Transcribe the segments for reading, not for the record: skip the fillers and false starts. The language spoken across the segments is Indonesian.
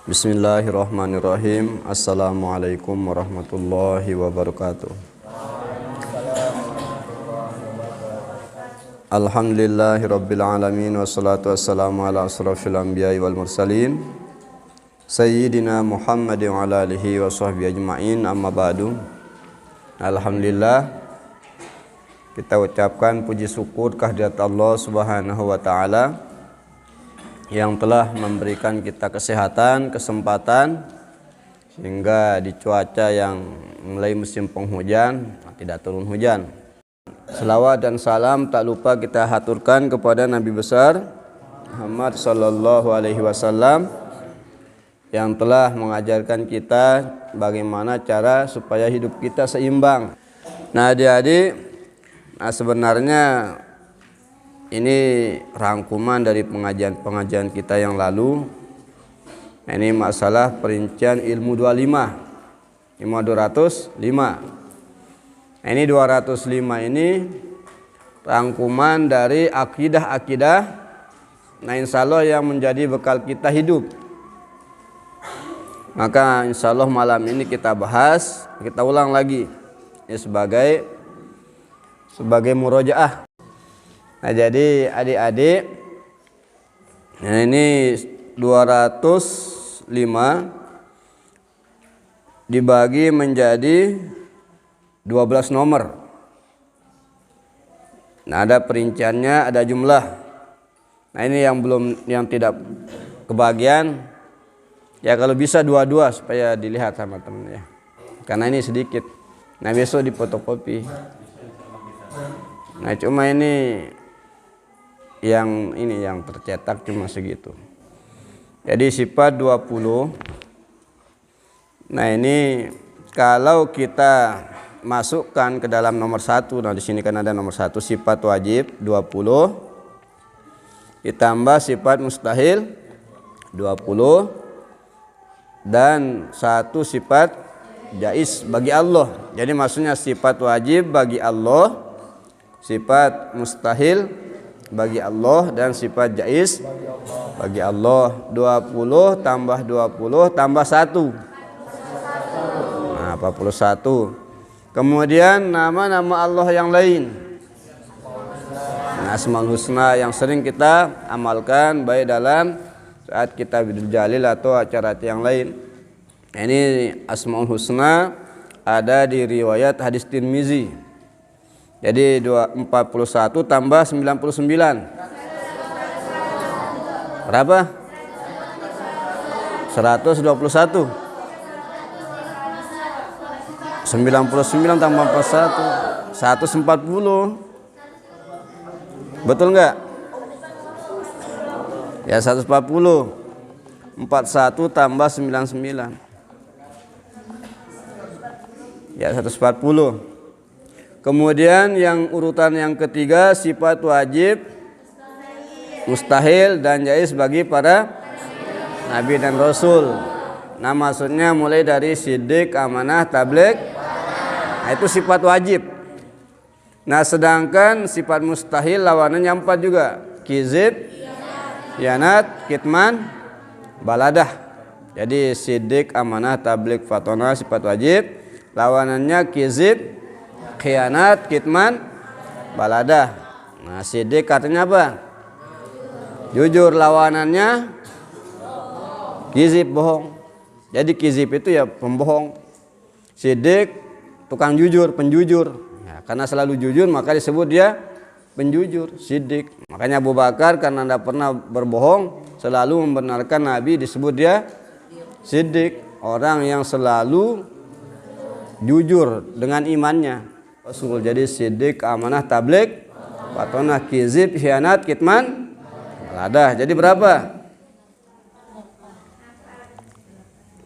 Bismillahirrahmanirrahim. Assalamualaikum warahmatullahi wabarakatuh. Alhamdulillahirabbil alamin wassalatu wassalamu ala asrofil anbiya'i wal mursalin sayyidina Muhammadin wa ala alihi wa sahbihi ajma'in, amma ba'du. Alhamdulillah, kita ucapkan puji syukur kehadirat Allah Subhanahu wa taala yang telah memberikan kita kesehatan, kesempatan sehingga di cuaca yang mulai musim penghujan tidak turun hujan. Selawat dan salam tak lupa kita haturkan kepada Nabi besar Muhammad sallallahu alaihi wasallam yang telah mengajarkan kita bagaimana cara supaya hidup kita seimbang. Nah, adik-adik, sebenarnya ini rangkuman dari pengajian kita yang lalu. Ini masalah perincian ilmu 25. Ilmu 205. Ini 205 ini rangkuman dari akidah-akidah. Nah, insyaallah yang menjadi bekal kita hidup. Maka insyaallah malam ini kita bahas, kita ulang lagi ya, sebagai murojaah. Nah, jadi adik-adik, nah ini 205 dibagi menjadi 12 nomor. Nah, ada perinciannya, ada jumlah. Nah, ini yang tidak kebagian, ya kalau bisa dua-dua supaya dilihat sama teman ya. Karena ini sedikit. Nah, besok difotokopi. Nah, cuma ini yang tercetak cuma segitu. Jadi sifat 20. Nah, ini kalau kita masukkan ke dalam nomor 1, nah di sini kan ada nomor 1 sifat wajib 20 ditambah sifat mustahil 20 dan 1 sifat jaiz bagi Allah. Jadi maksudnya sifat wajib bagi Allah, sifat mustahil bagi Allah, dan sifat jaiz bagi Allah. 20 tambah 20 tambah 1. Nah, 41. Kemudian nama-nama Allah yang lain. Nah, Asmaul Husna yang sering kita amalkan baik dalam saat kita berjalil atau acara yang lain. Ini Asmaul Husna ada di riwayat hadis Tirmizi. Jadi 41 tambah 99. Berapa? 121. 99 tambah 41 140. Betul enggak? Ya, 140. 41 tambah 99. Ya, 140. Kemudian yang urutan yang ketiga sifat wajib, mustahil dan jaiz bagi para nabi dan rasul. Nah, maksudnya mulai dari siddiq, amanah, tabligh. Nah, itu sifat wajib. Nah, sedangkan sifat mustahil lawanannya 4 juga. Kizib, khianat, kitman, baladah. Jadi siddiq, amanah, tabligh, fatonah sifat wajib. Lawanannya kizib, khianat, kitman, baladah. Nah, siddiq artinya apa? Jujur. Lawanannya kizib, bohong. Jadi kizib itu ya pembohong. Siddiq tukang jujur, penjujur. Ya, karena selalu jujur maka disebut dia penjujur, siddiq. Makanya Abu Bakar karena tidak pernah berbohong, selalu membenarkan Nabi, disebut dia siddiq. Orang yang selalu jujur dengan imannya. Rasul. Jadi siddiq, amanah, tabligh, fatonah, kizib, khianat, kitman, baladah. Jadi berapa?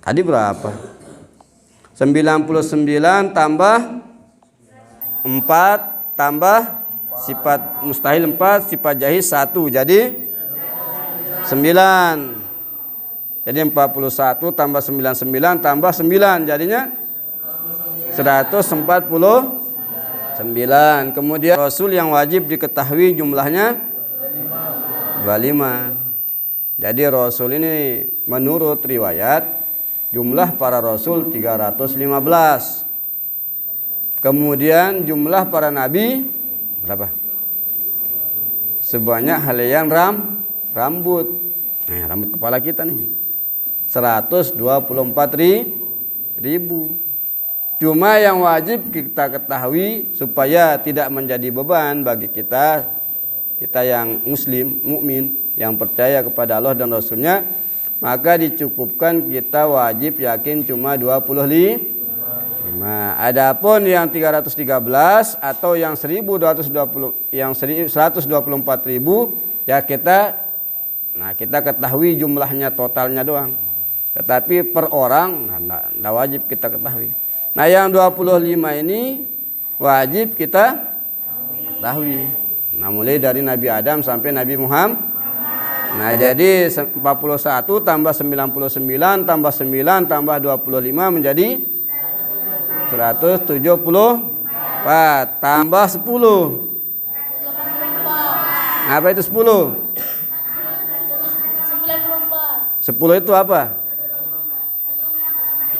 Tadi berapa? 99 tambah 4 tambah sifat mustahil 4, sifat jahiz 1, jadi 9. Jadi 41 tambah 99 tambah 9 jadinya 149. Kemudian Rasul yang wajib diketahui jumlahnya 25. Jadi Rasul ini menurut riwayat jumlah para Rasul 315. Kemudian jumlah para Nabi berapa? Sebanyak helaian rambut. Nah, rambut kepala kita nih 124.000. Cuma yang wajib kita ketahui supaya tidak menjadi beban bagi kita yang muslim, mukmin, yang percaya kepada Allah dan Rasulnya, maka dicukupkan kita wajib yakin cuma 25. Adapun yang 313 atau yang 1220, yang 124.000 ya kita ketahui jumlahnya totalnya doang. Tetapi per orang tidak wajib kita ketahui. Nah yang 25 ini wajib kita ketahui. Nah mulai dari Nabi Adam sampai Nabi Muhammad. Nah jadi 41 tambah 99 tambah 9 tambah 25 menjadi 174 tambah 10. Apa itu 10? 10 itu apa?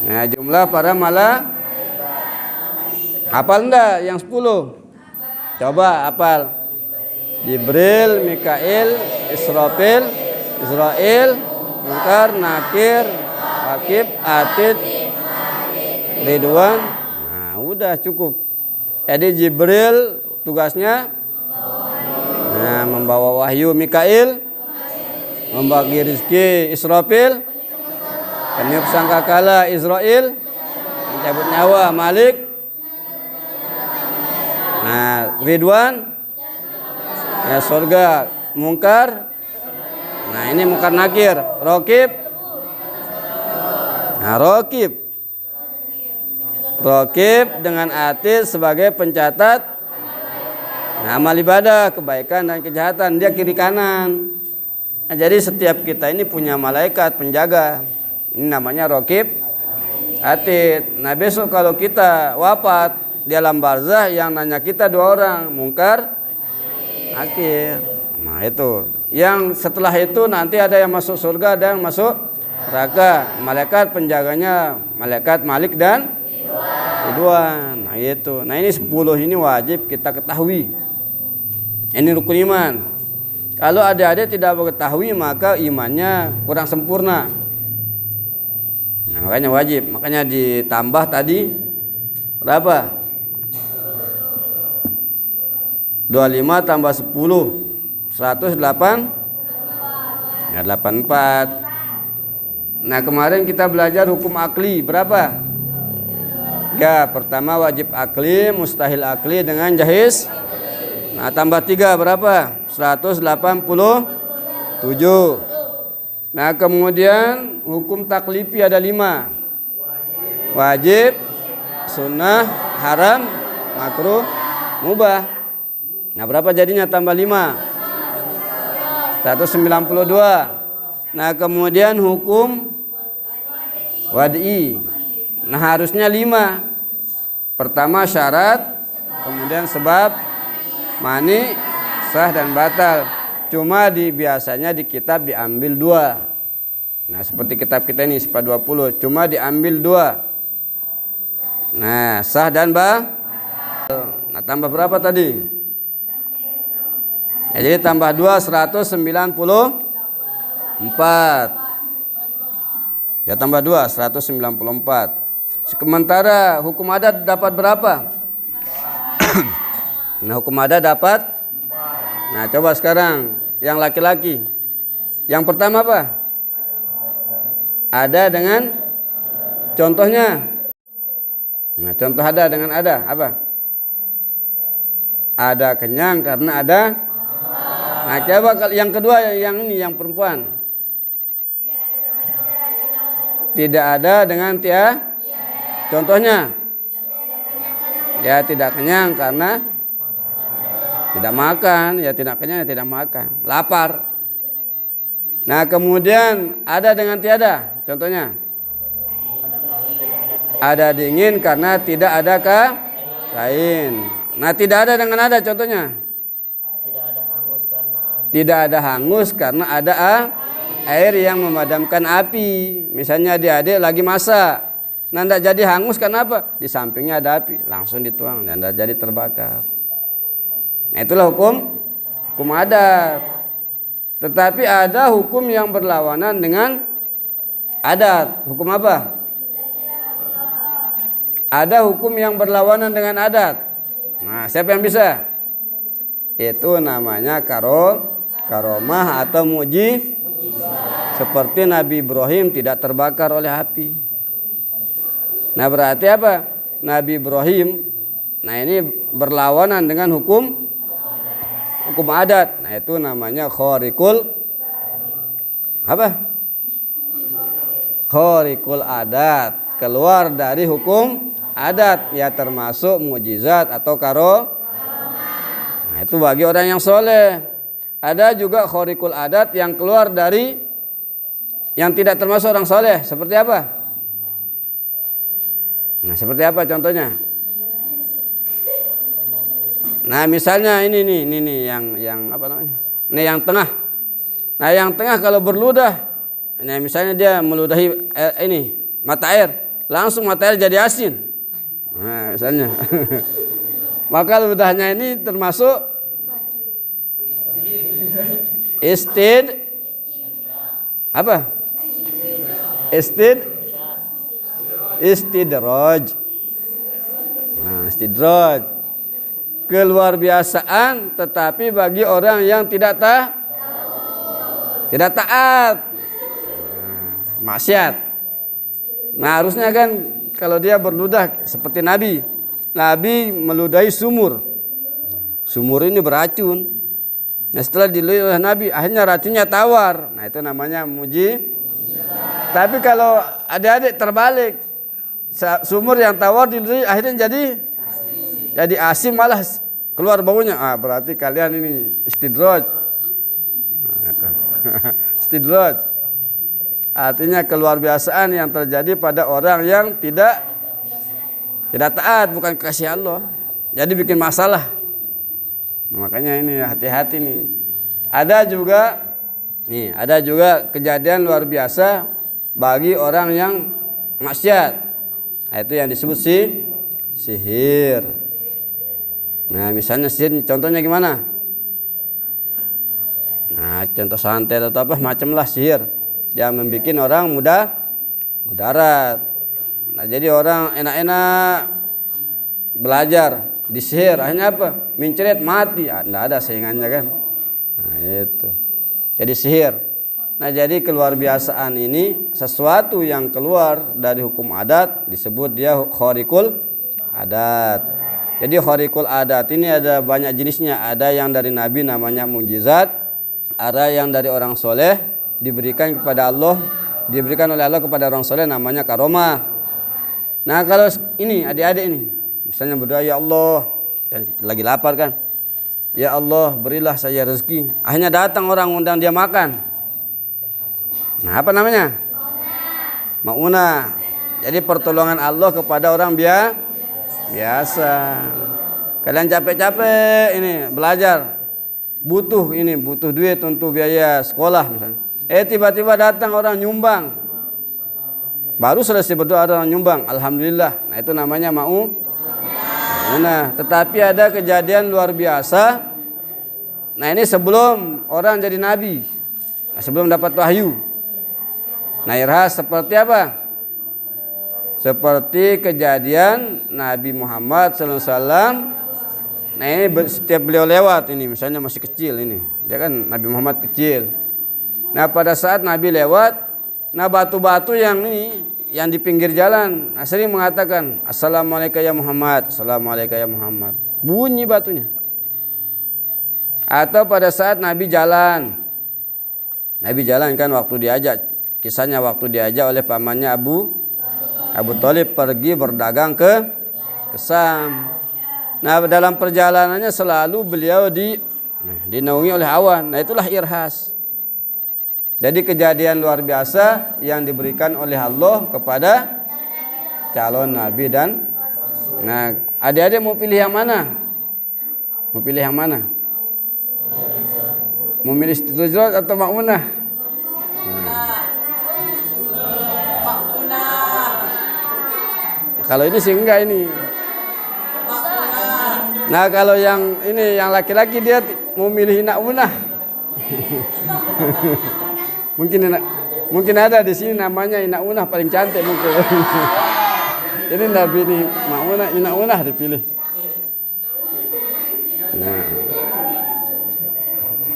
Nah jumlah para hafal enggak yang 10? Coba hafal. Jibril, Mikail, Israfil, Israel, Munkar, Nakir, Rakib, Atid, Ridwan. Nah udah cukup. Jadi Jibril tugasnya membawa wahyu, Mikail membagi rezeki, Israfil peniup sangkakala, Israel mencabut nyawa, Malik. Nah Ridwan ya surga, Munkar. Nah ini Munkar Nakir, Rakib. Nah Rakib dengan Atid sebagai pencatat amal ibadah, kebaikan dan kejahatan, dia kiri kanan. Nah, jadi setiap kita ini punya malaikat penjaga. Ini namanya Rakib, Atid. Nah besok kalau kita wafat di alam barzah, yang nanya kita 2 orang, Munkar, Nakir. Nah itu. Yang setelah itu nanti ada yang masuk surga, ada yang masuk neraka. Malaikat penjaganya malaikat Malik dan Ridwan. Nah itu. Nah ini 10 ini wajib kita ketahui. Ini rukun iman. Kalau adik-adik tidak mengetahui maka imannya kurang sempurna. Nah, makanya wajib. Makanya ditambah tadi berapa? 25 tambah 10 108 ya 84. Nah kemarin kita belajar hukum akli berapa? Ya pertama wajib akli, mustahil akli dengan jahiz. Nah tambah 3 berapa? 187. Nah kemudian hukum taklifi ada 5. Wajib, sunnah, haram, makruh, mubah. Nah berapa jadinya tambah 5? 192. Nah kemudian hukum wad'i. Nah harusnya 5. Pertama syarat, kemudian sebab, mani, sah dan batal. Cuma biasanya di kitab diambil 2. Nah seperti kitab kita ini sifat 20, cuma diambil 2. Nah sah dan batal. Nah tambah berapa tadi? Ya, jadi tambah 2 194. Ya tambah 2 194. Sementara hukum adat dapat berapa? Nah hukum adat dapat. Nah coba sekarang yang laki-laki. Yang pertama apa? Ada dengan contohnya. Nah contoh ada dengan ada apa? Ada kenyang karena ada. Nah coba yang kedua yang ini yang perempuan. Tidak ada dengan contohnya. Ya tidak kenyang karena tidak makan. Ya tidak kenyang, ya tidak makan. Lapar. Nah kemudian ada dengan tiada. Contohnya. Ada dingin karena tidak ada kain. Nah tidak ada dengan ada. Contohnya. Tidak ada hangus karena ada air yang memadamkan api. Misalnya adik-adik lagi masak. Nah tidak jadi hangus karena apa? Di sampingnya ada api, langsung dituang dan tidak jadi terbakar. Nah itulah hukum adat. Tetapi ada hukum yang berlawanan dengan adat. Hukum apa? Ada hukum yang berlawanan dengan adat. Nah siapa yang bisa? Itu namanya karomah atau seperti Nabi Ibrahim tidak terbakar oleh api. Nah berarti apa? Nabi Ibrahim, nah ini berlawanan dengan hukum adat. Nah itu namanya khariqul apa? Khariqul adat, keluar dari hukum adat, ya termasuk mukjizat atau karomah. Nah itu bagi orang yang soleh. Ada juga khariqul adat yang keluar dari yang tidak termasuk orang soleh. Seperti apa? Nah seperti apa contohnya? Nah misalnya ini nih yang apa namanya? Ini yang tengah. Nah yang tengah kalau berludah, nah misalnya dia meludahi ini mata air, langsung mata air jadi asin. Nah misalnya, maka ludahnya ini termasuk istidraj. Nah, istidraj keluar biasaan tetapi bagi orang yang tidak taat. Nah, maksiat. Nah, harusnya kan kalau dia berludah seperti Nabi meludahi sumur. Sumur ini beracun. Nah, setelah diludahi oleh Nabi, akhirnya racunnya tawar. Nah, itu namanya Tapi kalau adik-adik terbalik, sumur yang tawar diludahi akhirnya jadi asin, malah keluar baunya. Berarti kalian ini istidraj. Istidraj artinya keluar biasaan yang terjadi pada orang yang tidak taat, bukan kasih Allah. Jadi bikin masalah. Makanya ini hati-hati nih. Ada juga kejadian luar biasa bagi orang yang maksiat. Nah, itu yang disebut sihir. Nah, misalnya sihir contohnya gimana? Nah, contoh santet atau apa macam lah sihir. Dia membuat orang mudarat. Nah, jadi orang enak-enak belajar disihir, akhirnya apa? Mencret mati. Enggak ada saingannya kan. Nah, itu. Jadi sihir. Nah, jadi keluar biasaan ini sesuatu yang keluar dari hukum adat disebut dia khariqul adat. Jadi khariqul adat ini ada banyak jenisnya. Ada yang dari Nabi namanya mukjizat, ada yang dari orang soleh diberikan oleh Allah kepada orang soleh namanya karomah. Nah, kalau ini adik-adik ini misalnya berdoa, ya Allah, dan lagi lapar kan, ya Allah berilah saya rezeki. Akhirnya datang orang undang dia makan. Nah, apa namanya? Maunah. Jadi pertolongan Allah kepada orang biasa. Kalian capek-capek ini belajar, butuh duit untuk biaya sekolah misalnya. Tiba-tiba datang orang nyumbang. Baru selesai berdoa ada orang nyumbang, alhamdulillah. Nah, itu namanya maunah. Tetapi ada kejadian luar biasa. Nah, ini sebelum orang jadi nabi. Nah, sebelum dapat wahyu. Nah, seperti apa? Seperti kejadian Nabi Muhammad SAW. Nah, ini setiap beliau lewat ini, misalnya masih kecil ini, dia kan Nabi Muhammad kecil. Nah, pada saat Nabi lewat, nah batu-batu yang di pinggir jalan, nah, sering mengatakan Assalamualaikum ya Muhammad, Assalamualaikum ya Muhammad. Bunyi batunya. Atau pada saat Nabi jalan kan waktu diajak. Kisahnya waktu diajak oleh pamannya Abu Thalib pergi berdagang ke Syam. Nah, dalam perjalanannya selalu beliau dinaungi oleh awan. Nah, itulah irhas. Jadi kejadian luar biasa yang diberikan oleh Allah kepada calon nabi dan nah, adik-adik mau pilih yang mana? Mau pilih yang mana? Mau milih istidrak atau makmunah? Kalau ini sih enggak ini. Nah, kalau yang ini yang laki-laki dia mau milih makmunah. Mungkin ada di sini namanya Inaunah paling cantik mungkin. Ini Nabi ini Inaunah dipilih. Nah.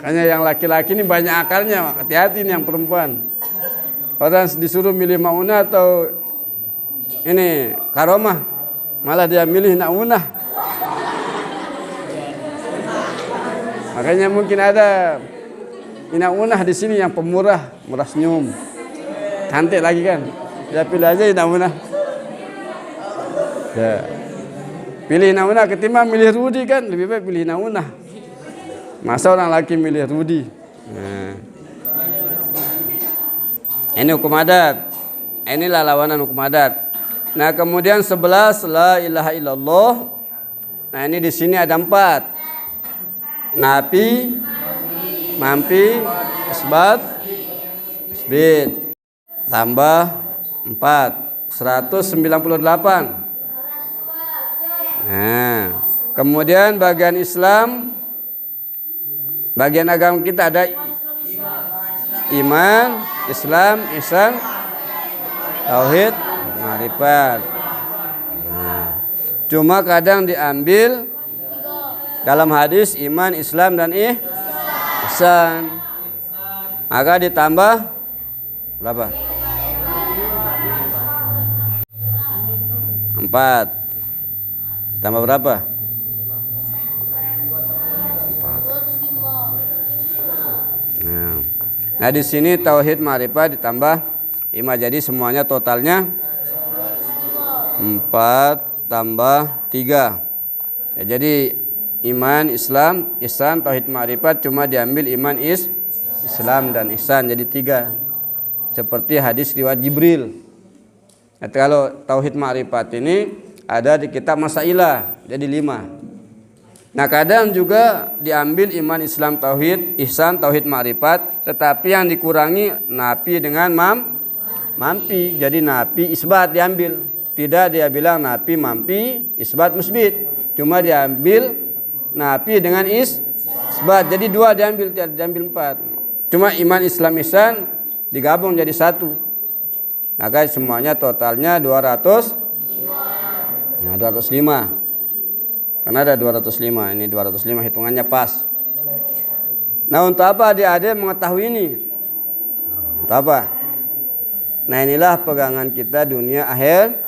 Makanya yang laki-laki ini banyak akalnya, hati-hati nih yang perempuan. Orang disuruh milih Maunah atau ini Karomah, malah dia milih Naunah. Makanya mungkin ada Inaunah di sini yang pemurah, murah senyum, cantik lagi kan. Ya pilih aja Inaunah. Ya. Pilih Inaunah ketimbang milih Rudi kan, lebih baik pilih Inaunah. Masa orang laki milih Rudi. Nah. Ini hukum adat. Inilah lawanan hukum adat. Nah, kemudian 11 la ilaha illallah. Nah, ini di sini ada 4. Nafi, mampi, isbat, isbit. Tambah 4. 198. Nah, kemudian bagian Islam, bagian agama kita ada iman, Islam, ihsan, tauhid, ma'rifat. Nah, cuma kadang diambil dalam hadis iman, Islam dan ihsan. Maka ditambah berapa? 4. Ditambah berapa? 4. Nah, di sini tauhid ma'rifat ditambah 5, jadi semuanya totalnya 4 tambah 3. Ya, jadi iman, Islam, ihsan, tauhid ma'rifat cuma diambil iman, Islam dan ihsan jadi 3. Seperti hadis riwayat Jibril. Nah, kalau tauhid ma'rifat ini ada di kitab Masailah jadi 5. Nah, kadang juga diambil iman, Islam, tauhid, ihsan, tauhid, ma'rifat, tetapi yang dikurangi nafi dengan mampi. Jadi nafi isbat diambil. Tidak dia bilang nafi mampi, isbat musbit. Cuma diambil nafi dengan isbat. Jadi 2 diambil, tidak diambil 4. Cuma iman, Islam, ihsan digabung jadi 1. Maka semuanya totalnya 200. Nah, 205. Karena ada 205, ini 205 hitungannya pas. Nah, untuk apa adik-adik mengetahui ini? Untuk apa? Nah, inilah pegangan kita dunia akhir.